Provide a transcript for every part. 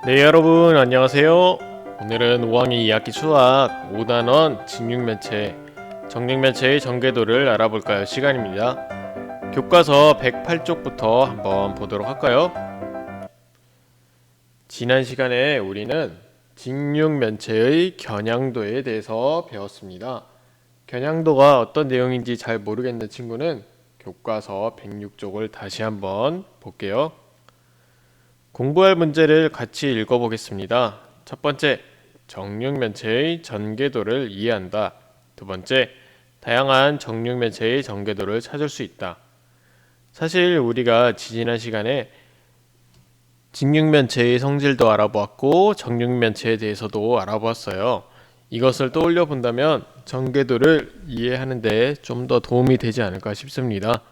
네, 여러분 안녕하세요. 오늘은 5학년 2학기 수학 5단원 직육면체, 정육면체의 전개도를 알아볼까요? 시간입니다. 교과서 108쪽부터 한번 보도록 할까요? 지난 시간에 우리는 직육면체의 겨냥도에 대해서 배웠습니다. 겨냥도가 어떤 내용인지 잘 모르겠는 친구는 교과서 106쪽을 다시 한번 볼게요. 공부할 문제를 같이 읽어보겠습니다. 첫 번째, 정육면체의 전개도를 이해한다. 두 번째, 다양한 정육면체의 전개도를 찾을 수 있다. 사실 우리가 지난 시간에 직육면체의 성질도 알아보았고 정육면체에 대해서도 알아보았어요. 이것을 떠올려 본다면 전개도를 이해하는데 좀 더 도움이 되지 않을까 싶습니다.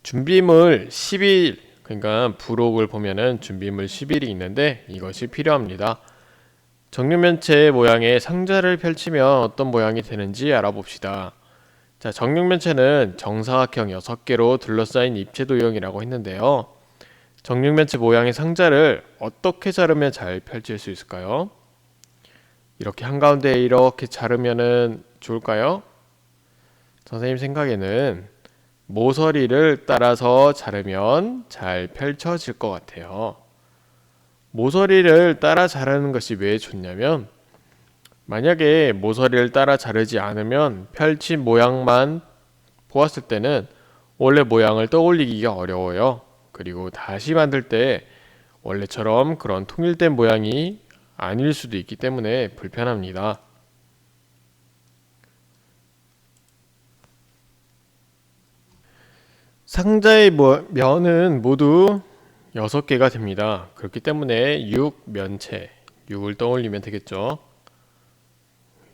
준비물 11, 그러니까 부록을 보면은 준비물 11이 있는데 이것이 필요합니다. 정육면체 모양의 상자를 펼치면 어떤 모양이 되는지 알아봅시다. 자, 정육면체는 정사각형 6개로 둘러싸인 입체 도형이라고 했는데요. 정육면체 모양의 상자를 어떻게 자르면 잘 펼칠 수 있을까요? 이렇게 한가운데 이렇게 자르면은 좋을까요? 선생님 생각에는 모서리를 따라서 자르면 잘 펼쳐질 것 같아요. 모서리를 따라 자르는 것이 왜 좋냐면 만약에 모서리를 따라 자르지 않으면 펼친 모양만 보았을 때는 원래 모양을 떠올리기가 어려워요. 그리고 다시 만들 때 원래처럼 그런 통일된 모양이 아닐 수도 있기 때문에 불편합니다. 상자의 면은 모두 6개가 됩니다. 그렇기 때문에 6면체, 6을 떠올리면 되겠죠.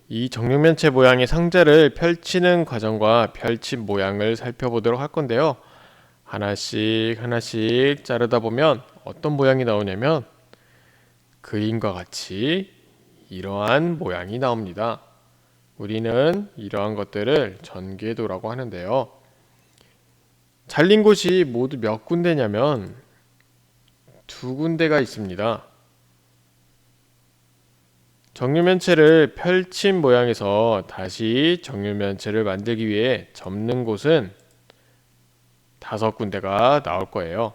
이 정육면체 모양의 상자를 펼치는 과정과 펼친 모양을 살펴보도록 할 건데요. 하나씩 하나씩 자르다 보면 어떤 모양이 나오냐면 그림과 같이 이러한 모양이 나옵니다. 우리는 이러한 것들을 전개도라고 하는데요. 잘린 곳이 모두 몇 군데냐면 2군데가 있습니다. 정육면체를 펼친 모양에서 다시 정육면체를 만들기 위해 접는 곳은 5군데가 나올 거예요.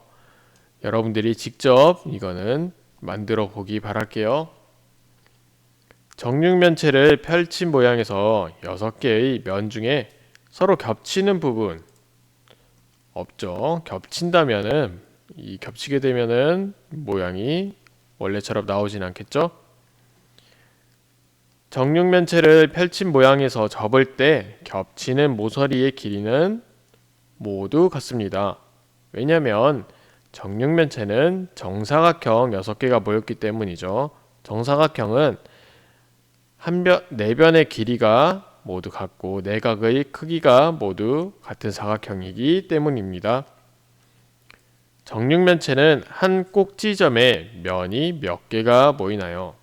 여러분들이 직접 이거는 만들어 보기 바랄게요. 정육면체를 펼친 모양에서 6개의 면 중에 서로 겹치는 부분 없죠. 겹친다면은 이 겹치게 되면은 모양이 원래처럼 나오진 않겠죠. 정육면체를 펼친 모양에서 접을 때 겹치는 모서리의 길이는 모두 같습니다. 왜냐하면 정육면체는 정사각형 6개가 모였기 때문이죠. 정사각형은 네 변의 길이가 모두 같고 내각의 크기가 모두 같은 사각형이기 때문입니다. 정육면체는 한 꼭지점에 면이 몇 개가 모이나요?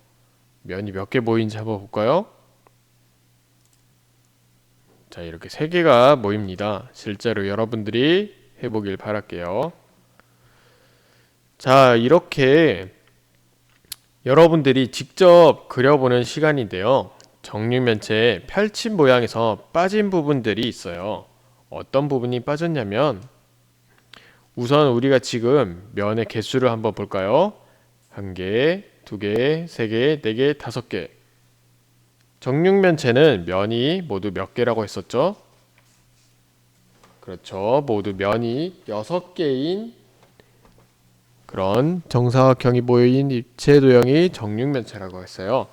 면이 몇 개 모이는지 한번 볼까요? 자, 이렇게 3개가 모입니다. 실제로 여러분들이 해보길 바랄게요. 자, 이렇게 여러분들이 직접 그려보는 시간인데요. 정육면체의 펼친 모양에서 빠진 부분들이 있어요. 어떤 부분이 빠졌냐면 우선 우리가 지금 면의 개수를 한번 볼까요? 1개, 2개, 3개, 4개, 5개. 정육면체는 면이 모두 몇 개라고 했었죠? 그렇죠. 모두 면이 6개인 그런 정사각형이 모인 입체 도형이 정육면체라고 했어요.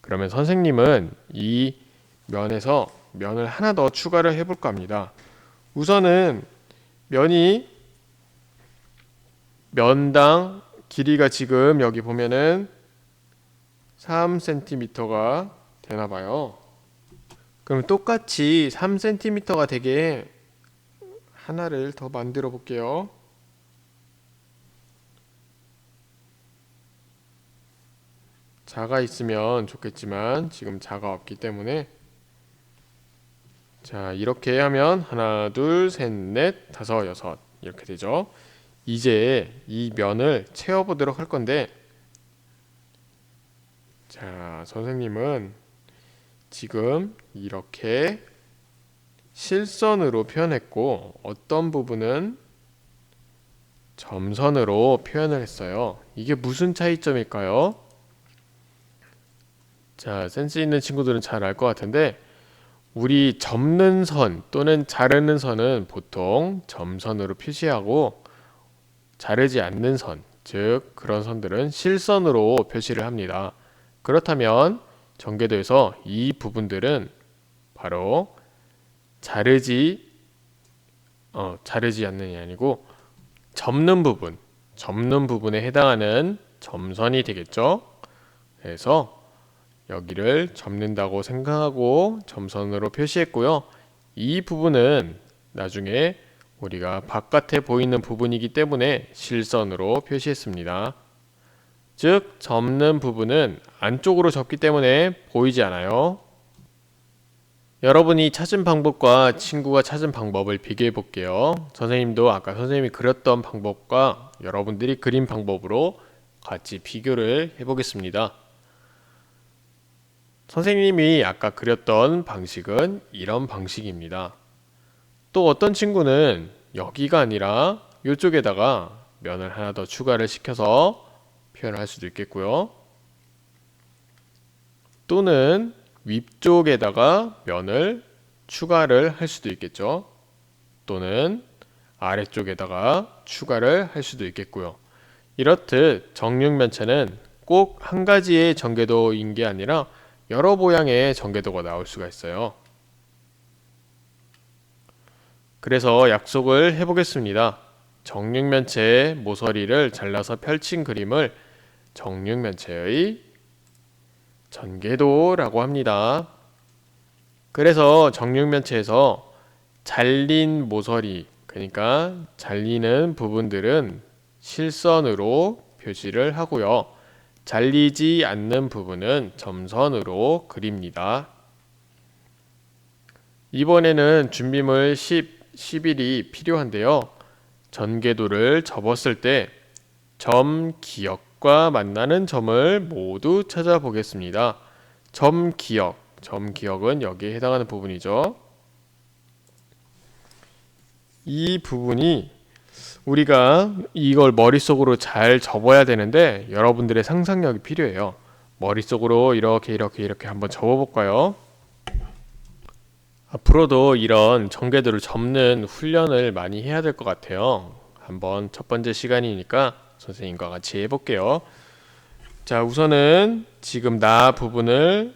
그러면 선생님은 이 면에서 면을 하나 더 추가를 해볼까 합니다. 우선은 면이 면당 길이가 지금 여기 보면은 3cm가 되나 봐요. 그럼 똑같이 3cm가 되게 하나를 더 만들어 볼게요. 자가 있으면 좋겠지만 지금 자가 없기 때문에 자, 이렇게 하면 하나, 둘, 셋, 넷, 다섯, 여섯 이렇게 되죠. 이제 이 면을 채워보도록 할 건데 자, 선생님은 지금 이렇게 실선으로 표현했고 어떤 부분은 점선으로 표현을 했어요. 이게 무슨 차이점일까요? 자, 센스 있는 친구들은 잘 알 것 같은데 우리 접는 선 또는 자르는 선은 보통 점선으로 표시하고 자르지 않는 선, 즉 그런 선들은 실선으로 표시를 합니다. 그렇다면 전개도에서 이 부분들은 바로 자르지 않는이 아니고 접는 부분에 해당하는 점선이 되겠죠. 그래서 여기를 접는다고 생각하고 점선으로 표시했고요. 이 부분은 나중에 우리가 바깥에 보이는 부분이기 때문에 실선으로 표시했습니다. 즉, 접는 부분은 안쪽으로 접기 때문에 보이지 않아요. 여러분이 찾은 방법과 친구가 찾은 방법을 비교해 볼게요. 선생님도 아까 선생님이 그렸던 방법과 여러분들이 그린 방법으로 같이 비교를 해 보겠습니다. 선생님이 아까 그렸던 방식은 이런 방식입니다. 또 어떤 친구는 여기가 아니라 이쪽에다가 면을 하나 더 추가를 시켜서 표현을 할 수도 있겠고요. 또는 위쪽에다가 면을 추가를 할 수도 있겠죠. 또는 아래쪽에다가 추가를 할 수도 있겠고요. 이렇듯 정육면체는 꼭 한 가지의 전개도인 게 아니라 여러 모양의 전개도가 나올 수가 있어요. 그래서 약속을 해보겠습니다. 정육면체의 모서리를 잘라서 펼친 그림을 정육면체의 전개도라고 합니다. 그래서 정육면체에서 잘린 모서리, 그러니까 잘리는 부분들은 실선으로 표시를 하고요. 잘리지 않는 부분은 점선으로 그립니다. 이번에는 준비물 10, 11이 필요한데요. 전개도를 접었을 때 점 기역과 만나는 점을 모두 찾아보겠습니다. 점 기역은 여기에 해당하는 부분이죠. 이 부분이 우리가 이걸 머릿속으로 잘 접어야 되는데 여러분들의 상상력이 필요해요. 머릿속으로 이렇게 한번 접어볼까요? 앞으로도 이런 전개도를 접는 훈련을 많이 해야 될 것 같아요. 한번 첫 번째 시간이니까 선생님과 같이 해볼게요. 자, 우선은 지금 나 부분을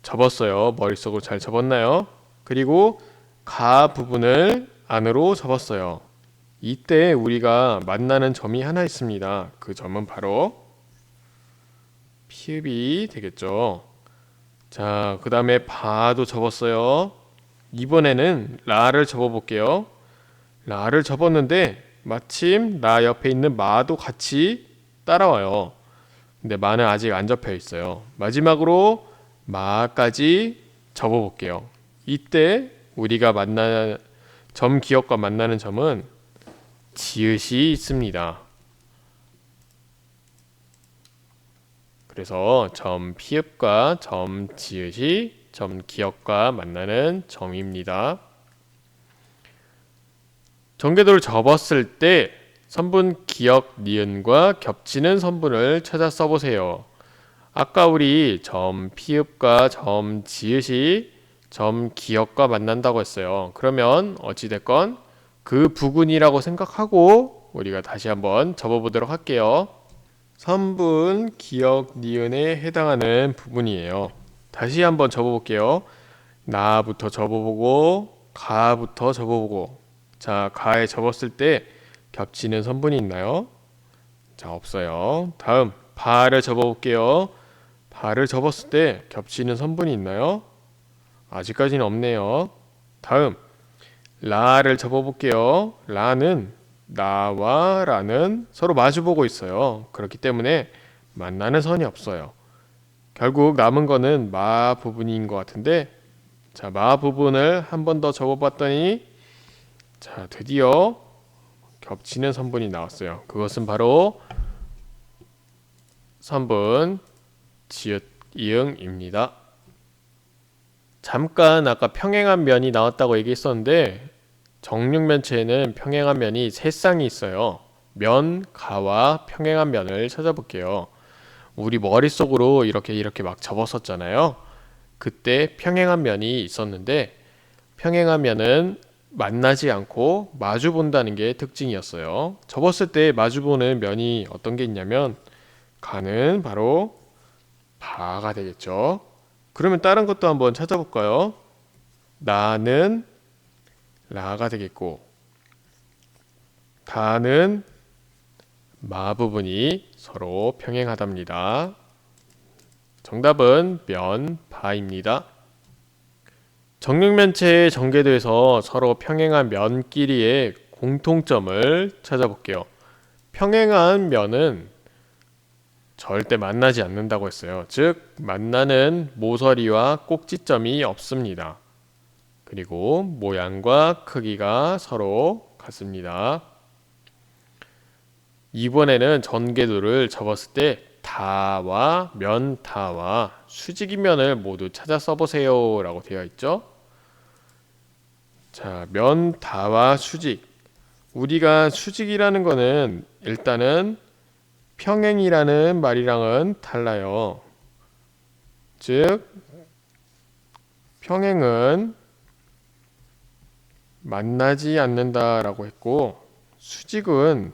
접었어요. 머릿속으로 잘 접었나요? 그리고 가 부분을 안으로 접었어요. 이때 우리가 만나는 점이 하나 있습니다. 그 점은 바로 피읍이 되겠죠. 자, 그 다음에 바도 접었어요. 이번에는 라를 접어볼게요. 라를 접었는데 마침 라 옆에 있는 마도 같이 따라와요. 근데 마는 아직 안 접혀 있어요. 마지막으로 마까지 접어볼게요. 이때 우리가 점 기역과 만나는 점은 지읒이 있습니다. 그래서 점 피읍과 점 지읒이 점 기역과 만나는 점입니다. 전개도를 접었을 때 선분 기역 니은과 겹치는 선분을 찾아 써보세요. 아까 우리 점 피읍과 점 지읒이 점 기역과 만난다고 했어요. 그러면 어찌됐건 그 부근이라고 생각하고 우리가 다시 한번 접어보도록 할게요. 선분 기역 니은에 해당하는 부분이에요. 다시 한번 접어볼게요. 나부터 접어보고 가부터 접어보고. 자, 가에 접었을 때 겹치는 선분이 있나요? 자, 없어요. 다음 바를 접어볼게요. 바를 접었을 때 겹치는 선분이 있나요? 아직까지는 없네요. 다음 라를 접어볼게요. 라는 나와 라는 서로 마주보고 있어요. 그렇기 때문에 만나는 선이 없어요. 결국 남은 거는 마 부분인 것 같은데, 자, 마 부분을 한 번 더 접어봤더니 자, 드디어 겹치는 선분이 나왔어요. 그것은 바로 선분 지읒 이응입니다. 잠깐 아까 평행한 면이 나왔다고 얘기했었는데 정육면체에는 평행한 면이 세 쌍이 있어요. 면, 가와 평행한 면을 찾아볼게요. 우리 머릿속으로 이렇게 막 접었었잖아요. 그때 평행한 면이 있었는데 평행한 면은 만나지 않고 마주 본다는 게 특징이었어요. 접었을 때 마주 보는 면이 어떤 게 있냐면 가는 바로 바가 되겠죠. 그러면 다른 것도 한번 찾아볼까요? 나는 라가 되겠고 다는 마 부분이 서로 평행하답니다. 정답은 면, 바입니다. 정육면체의 전개도에서 서로 평행한 면끼리의 공통점을 찾아볼게요. 평행한 면은 절대 만나지 않는다고 했어요. 즉, 만나는 모서리와 꼭지점이 없습니다. 그리고 모양과 크기가 서로 같습니다. 이번에는 전개도를 접었을 때 다와 면다와 수직이면을 모두 찾아 써보세요 라고 되어 있죠. 자, 면다와 수직. 우리가 수직이라는 거는 일단은 평행이라는 말이랑은 달라요. 즉, 평행은 만나지 않는다라고 했고, 수직은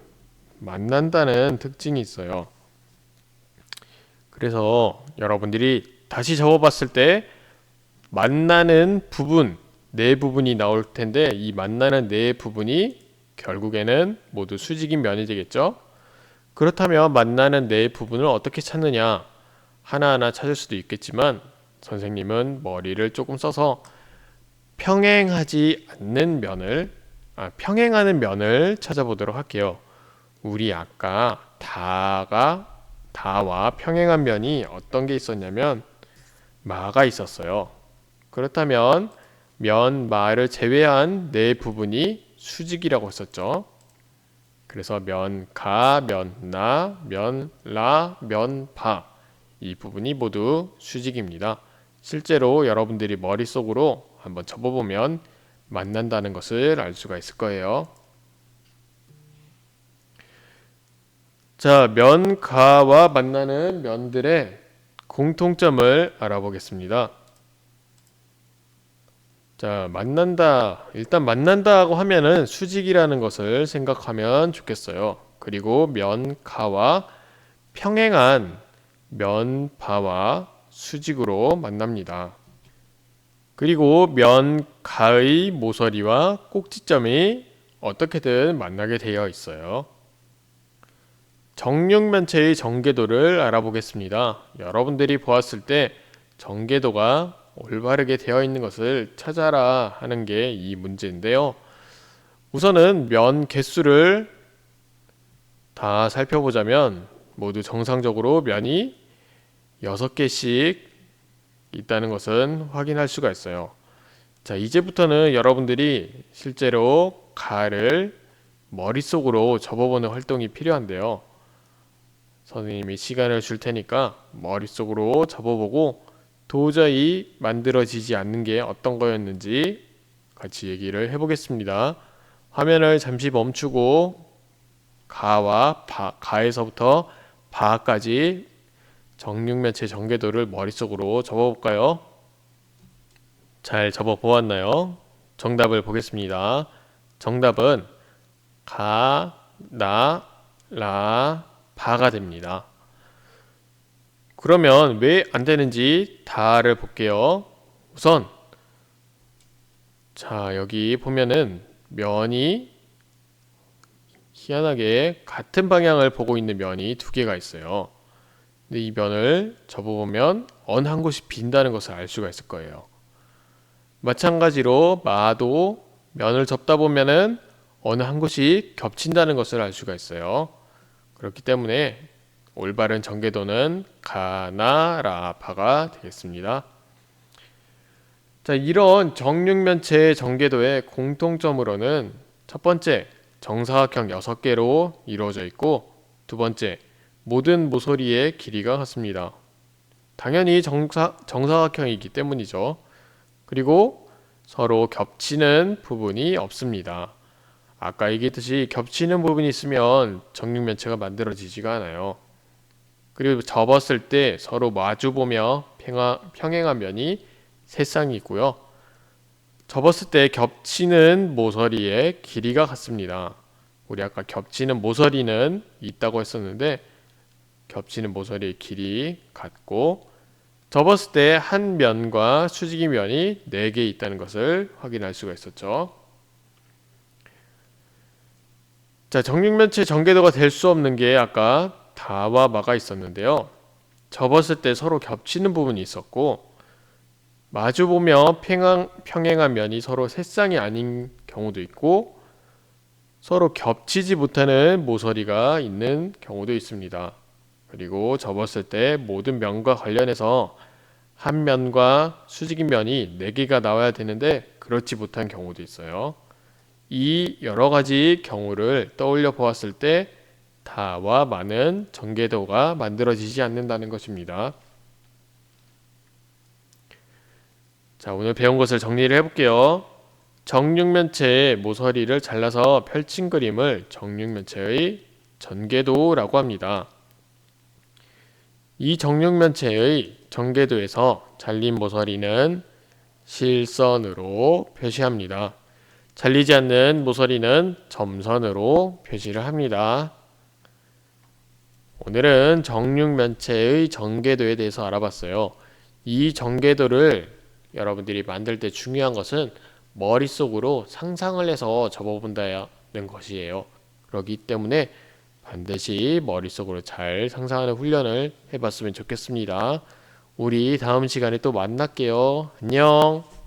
만난다는 특징이 있어요. 그래서 여러분들이 다시 적어봤을 때 만나는 부분, 네 부분이 나올 텐데 이 만나는 네 부분이 결국에는 모두 수직인 면이 되겠죠. 그렇다면 만나는 네 부분을 어떻게 찾느냐? 하나하나 찾을 수도 있겠지만 선생님은 머리를 조금 써서 평행하지 않는 면을 평행하는 면을 찾아보도록 할게요. 우리 아까 다와 평행한 면이 어떤 게 있었냐면 마가 있었어요. 그렇다면 면, 마를 제외한 네 부분이 수직이라고 했었죠. 그래서 면, 가, 면, 나, 면, 라, 면, 바 이 부분이 모두 수직입니다. 실제로 여러분들이 머릿속으로 한번 접어보면 만난다는 것을 알 수가 있을 거예요. 자, 면, 가와 만나는 면들의 공통점을 알아보겠습니다. 자, 만난다. 일단 만난다고 하면은 수직이라는 것을 생각하면 좋겠어요. 그리고 면, 가와 평행한 면, 바와 수직으로 만납니다. 그리고 면, 가의 모서리와 꼭지점이 어떻게든 만나게 되어 있어요. 정육면체의 전개도를 알아보겠습니다. 여러분들이 보았을 때 전개도가 올바르게 되어 있는 것을 찾아라 하는 게 이 문제인데요. 우선은 면 개수를 다 살펴보자면 모두 정상적으로 면이 6개씩 있다는 것은 확인할 수가 있어요. 자, 이제부터는 여러분들이 실제로 가를 머릿속으로 접어보는 활동이 필요한데요. 선생님이 시간을 줄 테니까 머릿속으로 접어보고 도저히 만들어지지 않는 게 어떤 거였는지 같이 얘기를 해보겠습니다. 화면을 잠시 멈추고 가와 바, 가에서부터 바까지 정육면체 전개도를 머릿속으로 접어볼까요? 잘 접어보았나요? 정답을 보겠습니다. 정답은 가, 나, 라, 바가 됩니다. 그러면 왜 안 되는지 다를 볼게요. 우선 자, 여기 보면은 면이 희한하게 같은 방향을 보고 있는 면이 두 개가 있어요. 근데 이 면을 접어보면 어느 한 곳이 빈다는 것을 알 수가 있을 거예요. 마찬가지로 마도 면을 접다 보면은 어느 한 곳이 겹친다는 것을 알 수가 있어요. 그렇기 때문에 올바른 전개도는 가나라파가 되겠습니다. 자, 이런 정육면체의 전개도의 공통점으로는 첫 번째, 정사각형 6개로 이루어져 있고 두 번째, 모든 모서리의 길이가 같습니다. 당연히 정사각형이기 때문이죠. 그리고 서로 겹치는 부분이 없습니다. 아까 얘기했듯이 겹치는 부분이 있으면 정육면체가 만들어지지가 않아요. 그리고 접었을 때 서로 마주보며 평행한 면이 세 쌍이 있고요. 접었을 때 겹치는 모서리의 길이가 같습니다. 우리 아까 겹치는 모서리는 있다고 했었는데 겹치는 모서리의 길이 같고 접었을 때 한 면과 수직이 면이 4개 있다는 것을 확인할 수가 있었죠. 자, 정육면체 전개도가 될 수 없는 게 아까 다와 마가 있었는데요. 접었을 때 서로 겹치는 부분이 있었고 마주보며 평행한 면이 서로 세 쌍이 아닌 경우도 있고 서로 겹치지 못하는 모서리가 있는 경우도 있습니다. 그리고 접었을 때 모든 면과 관련해서 한 면과 수직인 면이 4개가 나와야 되는데 그렇지 못한 경우도 있어요. 이 여러 가지 경우를 떠올려 보았을 때 다와 마는 전개도가 만들어지지 않는다는 것입니다. 자, 오늘 배운 것을 정리를 해볼게요. 정육면체의 모서리를 잘라서 펼친 그림을 정육면체의 전개도라고 합니다. 이 정육면체의 전개도에서 잘린 모서리는 실선으로 표시합니다. 잘리지 않는 모서리는 점선으로 표시를 합니다. 오늘은 정육면체의 전개도에 대해서 알아봤어요. 이 전개도를 여러분들이 만들 때 중요한 것은 머릿속으로 상상을 해서 접어본다는 것이에요. 그렇기 때문에 반드시 머릿속으로 잘 상상하는 훈련을 해봤으면 좋겠습니다. 우리 다음 시간에 또 만날게요. 안녕.